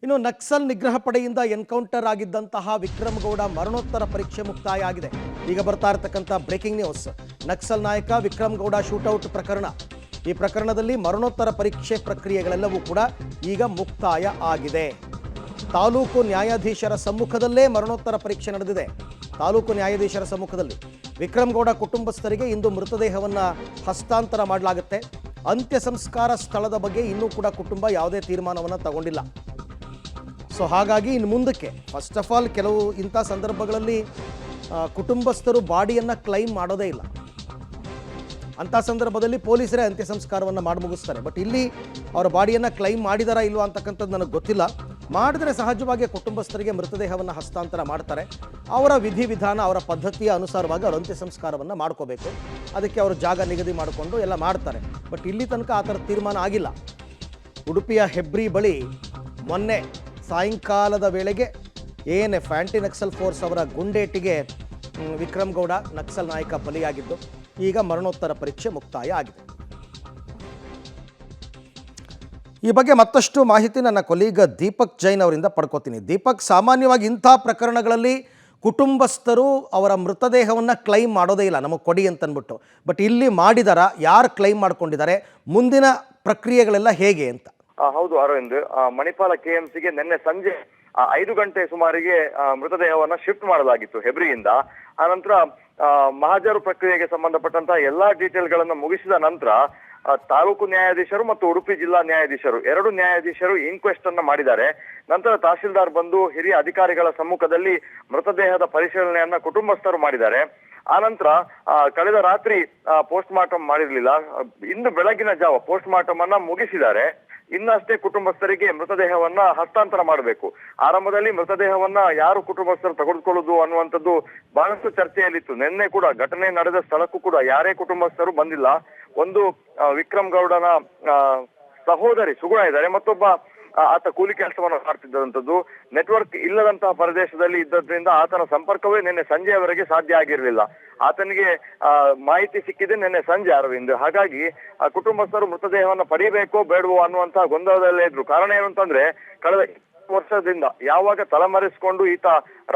ಇನ್ನು ನಕ್ಸಲ್ ನಿಗ್ರಹ ಪಡೆಯಿಂದ ಎನ್ಕೌಂಟರ್ ಆಗಿದ್ದಂತಹ ವಿಕ್ರಮ್ ಗೌಡ ಮರಣೋತ್ತರ ಪರೀಕ್ಷೆ ಮುಕ್ತಾಯ ಆಗಿದೆ. ಈಗ ಬರ್ತಾ ಇರತಕ್ಕಂಥ ಬ್ರೇಕಿಂಗ್ ನ್ಯೂಸ್, ನಕ್ಸಲ್ ನಾಯಕ ವಿಕ್ರಮ್ ಗೌಡ ಶೂಟೌಟ್ ಪ್ರಕರಣ. ಈ ಪ್ರಕರಣದಲ್ಲಿ ಮರಣೋತ್ತರ ಪರೀಕ್ಷೆ ಪ್ರಕ್ರಿಯೆಗಳೆಲ್ಲವೂ ಕೂಡ ಈಗ ಮುಕ್ತಾಯ ಆಗಿದೆ. ತಾಲೂಕು ನ್ಯಾಯಾಧೀಶರ ಸಮ್ಮುಖದಲ್ಲೇ ಮರಣೋತ್ತರ ಪರೀಕ್ಷೆ ನಡೆದಿದೆ. ತಾಲೂಕು ನ್ಯಾಯಾಧೀಶರ ಸಮ್ಮುಖದಲ್ಲಿ ವಿಕ್ರಮ್ ಗೌಡ ಕುಟುಂಬಸ್ಥರಿಗೆ ಇಂದು ಮೃತದೇಹವನ್ನು ಹಸ್ತಾಂತರ ಮಾಡಲಾಗುತ್ತೆ. ಅಂತ್ಯ ಸಂಸ್ಕಾರ ಸ್ಥಳದ ಬಗ್ಗೆ ಇನ್ನೂ ಕೂಡ ಕುಟುಂಬ ಯಾವುದೇ ತೀರ್ಮಾನವನ್ನು ತಗೊಂಡಿಲ್ಲ. ಸೊ ಹಾಗಾಗಿ ಇನ್ನು ಮುಂದಕ್ಕೆ ಫಸ್ಟ್ ಆಫ್ ಆಲ್ ಕೆಲವು ಇಂಥ ಸಂದರ್ಭಗಳಲ್ಲಿ ಕುಟುಂಬಸ್ಥರು ಬಾಡಿಯನ್ನು ಕ್ಲೈಮ್ ಮಾಡೋದೇ ಇಲ್ಲ. ಅಂಥ ಸಂದರ್ಭದಲ್ಲಿ ಪೊಲೀಸರೇ ಅಂತ್ಯ ಸಂಸ್ಕಾರವನ್ನು ಮಾಡಿ ಮುಗಿಸ್ತಾರೆ. ಬಟ್ ಇಲ್ಲಿ ಅವರ ಬಾಡಿಯನ್ನು ಕ್ಲೈಮ್ ಮಾಡಿದಾರಾ ಇಲ್ವಾ ಅಂತಕ್ಕಂಥದ್ದು ನನಗೆ ಗೊತ್ತಿಲ್ಲ. ಮಾಡಿದ್ರೆ ಸಹಜವಾಗಿ ಕುಟುಂಬಸ್ಥರಿಗೆ ಮೃತದೇಹವನ್ನು ಹಸ್ತಾಂತರ ಮಾಡ್ತಾರೆ. ಅವರ ವಿಧಿವಿಧಾನ, ಅವರ ಪದ್ಧತಿಯ ಅನುಸಾರವಾಗಿ ಅವರು ಅಂತ್ಯ ಸಂಸ್ಕಾರವನ್ನು ಮಾಡ್ಕೋಬೇಕು. ಅದಕ್ಕೆ ಅವರು ಜಾಗ ನಿಗದಿ ಮಾಡಿಕೊಂಡು ಎಲ್ಲ ಮಾಡ್ತಾರೆ. ಬಟ್ ಇಲ್ಲಿ ತನಕ ಆ ಥರ ತೀರ್ಮಾನ ಆಗಿಲ್ಲ. ಉಡುಪಿಯ ಹೆಬ್ರಿ ಬಳಿ ಮೊನ್ನೆ ಸಾಯಂಕಾಲದ ವೇಳೆಗೆ ಎಎನ್ಎಫ್ ಆ್ಯಂಟಿ ನಕ್ಸಲ್ ಫೋರ್ಸ್ ಅವರ ಗುಂಡೇಟಿಗೆ ವಿಕ್ರಮ್ ಗೌಡ ನಕ್ಸಲ್ ನಾಯಕ ಬಲಿಯಾಗಿದ್ದು, ಈಗ ಮರಣೋತ್ತರ ಪರೀಕ್ಷೆ ಮುಕ್ತಾಯ ಆಗಿದೆ. ಈ ಬಗ್ಗೆ ಮತ್ತಷ್ಟು ಮಾಹಿತಿ ನನ್ನ ಕೊಲೀಗ ದೀಪಕ್ ಜೈನ್ ಅವರಿಂದ ಪಡ್ಕೋತೀನಿ. ದೀಪಕ್, ಸಾಮಾನ್ಯವಾಗಿ ಇಂಥ ಪ್ರಕರಣಗಳಲ್ಲಿ ಕುಟುಂಬಸ್ಥರು ಅವರ ಮೃತದೇಹವನ್ನು ಕ್ಲೈಮ್ ಮಾಡೋದೇ ಇಲ್ಲ, ನಮಗೆ ಕೊಡಿ ಅಂತನ್ಬಿಟ್ಟು. ಬಟ್ ಇಲ್ಲಿ ಮಾಡಿದಾರ, ಯಾರು ಕ್ಲೈಮ್ ಮಾಡ್ಕೊಂಡಿದ್ದಾರೆ, ಮುಂದಿನ ಪ್ರಕ್ರಿಯೆಗಳೆಲ್ಲ ಹೇಗೆ ಅಂತ? ಹೌದು ಅರವಿಂದ್, ಮಣಿಪಾಲ ಕೆಎಂಸಿಗೆ ನಿನ್ನೆ ಸಂಜೆ 5 ಗಂಟೆ ಸುಮಾರಿಗೆ ಮೃತದೇಹವನ್ನ ಶಿಫ್ಟ್ ಮಾಡಲಾಗಿತ್ತು ಹೆಬ್ರಿಯಿಂದ. ಆನಂತರ ಮಹಾಜರು ಪ್ರಕ್ರಿಯೆಗೆ ಸಂಬಂಧಪಟ್ಟಂತಹ ಎಲ್ಲಾ ಡೀಟೇಲ್ಗಳನ್ನು ಮುಗಿಸಿದ ನಂತರ ತಾಲೂಕು ನ್ಯಾಯಾಧೀಶರು ಮತ್ತು ಉಡುಪಿ ಜಿಲ್ಲಾ ನ್ಯಾಯಾಧೀಶರು, 2 ನ್ಯಾಯಾಧೀಶರು ಇನ್ಕ್ವೆಸ್ಟ್ ಅನ್ನ ಮಾಡಿದ್ದಾರೆ. ನಂತರ ತಹಶೀಲ್ದಾರ್ ಬಂದು ಹಿರಿಯ ಅಧಿಕಾರಿಗಳ ಸಮ್ಮುಖದಲ್ಲಿ ಮೃತದೇಹದ ಪರಿಶೀಲನೆಯನ್ನ ಕುಟುಂಬಸ್ಥರು ಮಾಡಿದ್ದಾರೆ. ಆನಂತರ ಕಳೆದ ರಾತ್ರಿ ಪೋಸ್ಟ್ ಮಾರ್ಟಮ್ ಮಾಡಿರ್ಲಿಲ್ಲ, ಇಂದು ಬೆಳಗಿನ ಜಾವ ಪೋಸ್ಟ್ ಮಾರ್ಟಮ್ ಅನ್ನ ಮುಗಿಸಿದ್ದಾರೆ. ಇನ್ನಷ್ಟೇ ಕುಟುಂಬಸ್ಥರಿಗೆ ಮೃತದೇಹವನ್ನ ಹಸ್ತಾಂತರ ಮಾಡಬೇಕು. ಆರಂಭದಲ್ಲಿ ಮೃತದೇಹವನ್ನ ಯಾರು ಕುಟುಂಬಸ್ಥರು ತೆಗೆದುಕೊಳ್ಳುವುದು ಅನ್ನುವಂಥದ್ದು ಬಹಳಷ್ಟು ಚರ್ಚೆಯಲ್ಲಿತ್ತು. ನಿನ್ನೆ ಕೂಡ ಘಟನೆ ನಡೆದ ಸ್ಥಳಕ್ಕೂ ಕೂಡ ಯಾರೇ ಕುಟುಂಬಸ್ಥರು ಬಂದಿಲ್ಲ. ಒಂದು ವಿಕ್ರಮ್ ಗೌಡನ ಸಹೋದರಿ ಸುಗುಣ ಇದ್ದಾರೆ, ಮತ್ತೊಬ್ಬ ಆತ ಕೂಲಿ ಕೆಲಸವನ್ನು ಮಾಡ್ತಿದ್ದಂಥದ್ದು. ನೆಟ್ವರ್ಕ್ ಇಲ್ಲದಂತಹ ಪ್ರದೇಶದಲ್ಲಿ ಇದ್ದದ್ರಿಂದ ಆತನ ಸಂಪರ್ಕವೇ ನಿನ್ನೆ ಸಂಜೆಯವರೆಗೆ ಸಾಧ್ಯ ಆಗಿರಲಿಲ್ಲ. ಆತನಿಗೆ ಮಾಹಿತಿ ಸಿಕ್ಕಿದೆ ನಿನ್ನೆ ಸಂಜೆ ಅರವಿಂದ್. ಹಾಗಾಗಿ ಕುಟುಂಬಸ್ಥರು ಮೃತದೇಹವನ್ನು ಪಡಿಬೇಕೋ ಬೇಡವೋ ಅನ್ನುವಂತಹ ಗೊಂದಲದಲ್ಲೇ ಇದ್ರು. ಕಾರಣ ಏನು ಅಂತಂದ್ರೆ, ಕಳೆದ ವರ್ಷದಿಂದ ಯಾವಾಗ ತಲೆಮರೆಸಿಕೊಂಡು ಈತ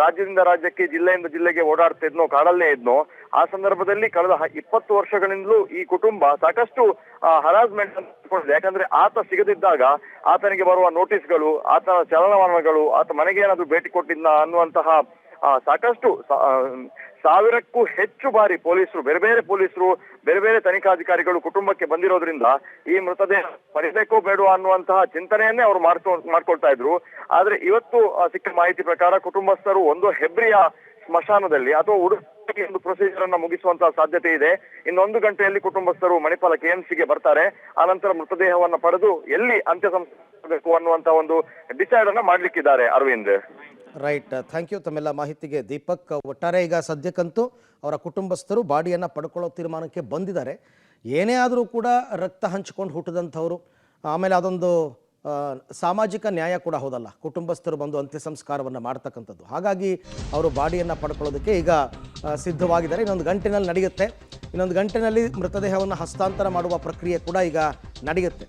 ರಾಜ್ಯದಿಂದ ರಾಜ್ಯಕ್ಕೆ, ಜಿಲ್ಲೆಯಿಂದ ಜಿಲ್ಲೆಗೆ ಓಡಾಡ್ತಿದ್ನೋ, ಕಾಡಲ್ಲೇ ಇದ್ನೋ, ಆ ಸಂದರ್ಭದಲ್ಲಿ ಕಳೆದ 20 ವರ್ಷಗಳಿಂದಲೂ ಈ ಕುಟುಂಬ ಸಾಕಷ್ಟು ಹರಾಸ್ಮೆಂಟ್ ಅನ್ಕೊಂಡಿದೆ. ಯಾಕಂದ್ರೆ ಆತ ಸಿಗದಿದ್ದಾಗ ಆತನಿಗೆ ಬರುವ ನೋಟಿಸ್ಗಳು, ಆತನ ಚಲನವಲನಗಳು, ಆತ ಮನೆಗೆ ಏನಾದ್ರು ಭೇಟಿ ಕೊಟ್ಟಿದ್ನ ಅನ್ನುವಂತಹ ಸಾಕಷ್ಟು ಸಾವಿರಕ್ಕೂ ಹೆಚ್ಚು ಬಾರಿ ಪೊಲೀಸರು, ಬೇರೆ ಬೇರೆ ಪೊಲೀಸರು, ಬೇರೆ ಬೇರೆ ತನಿಖಾಧಿಕಾರಿಗಳು ಕುಟುಂಬಕ್ಕೆ ಬಂದಿರೋದ್ರಿಂದ ಈ ಮೃತದೇಹ ಪಡಿಬೇಕೋ ಬೇಡೋ ಅನ್ನುವಂತಹ ಚಿಂತನೆಯನ್ನೇ ಅವರು ಮಾಡ್ಕೊಳ್ತಾ ಇದ್ರು. ಆದ್ರೆ ಇವತ್ತು ಸಿಕ್ಕ ಮಾಹಿತಿ ಪ್ರಕಾರ ಕುಟುಂಬಸ್ಥರು ಒಂದು ಹೆಬ್ರಿಯ ಸ್ಮಶಾನದಲ್ಲಿ ಅಥವಾ ಉಡುಪಿ ಒಂದು ಪ್ರೊಸೀಜರ್ ಅನ್ನ ಮುಗಿಸುವಂತಹ ಸಾಧ್ಯತೆ ಇದೆ. ಇನ್ನೊಂದು ಗಂಟೆಯಲ್ಲಿ ಕುಟುಂಬಸ್ಥರು ಮಣಿಪಾಲ ಕೆಎಂಸಿಗೆ ಬರ್ತಾರೆ. ಆನಂತರ ಮೃತದೇಹವನ್ನ ಪಡೆದು ಎಲ್ಲಿ ಅಂತ್ಯ ಸಂಸ್ಕರಿಸಬೇಕು ಅನ್ನುವಂತ ಒಂದು ಡಿಸೈಡ್ ಅನ್ನ ಮಾಡ್ಲಿಕ್ಕಿದ್ದಾರೆ ಅರವಿಂದ್. ರೈಟ್, ಥ್ಯಾಂಕ್ ಯು ತಮ್ಮೆಲ್ಲ ಮಾಹಿತಿಗೆ ದೀಪಕ್. ಒಟ್ಟಾರೆ ಈಗ ಸದ್ಯಕ್ಕಂತೂ ಅವರ ಕುಟುಂಬಸ್ಥರು ಬಾಡಿಯನ್ನು ಪಡ್ಕೊಳ್ಳೋ ತೀರ್ಮಾನಕ್ಕೆ ಬಂದಿದ್ದಾರೆ. ಏನೇ ಆದರೂ ಕೂಡ ರಕ್ತ ಹಂಚಿಕೊಂಡು ಹುಟ್ಟಿದಂಥವ್ರು, ಆಮೇಲೆ ಅದೊಂದು ಸಾಮಾಜಿಕ ನ್ಯಾಯ ಕೂಡ ಹೌದಲ್ಲ, ಕುಟುಂಬಸ್ಥರು ಬಂದು ಅಂತ್ಯ ಸಂಸ್ಕಾರವನ್ನು ಮಾಡ್ತಕ್ಕಂಥದ್ದು. ಹಾಗಾಗಿ ಅವರು ಬಾಡಿಯನ್ನು ಪಡ್ಕೊಳ್ಳೋದಕ್ಕೆ ಈಗ ಸಿದ್ಧವಾಗಿದ್ದಾರೆ. ಇನ್ನೊಂದು ಗಂಟೆನಲ್ಲಿ ನಡೆಯುತ್ತೆ. ಇನ್ನೊಂದು ಗಂಟೆನಲ್ಲಿ ಮೃತದೇಹವನ್ನು ಹಸ್ತಾಂತರ ಮಾಡುವ ಪ್ರಕ್ರಿಯೆ ಕೂಡ ಈಗ ನಡೆಯುತ್ತೆ.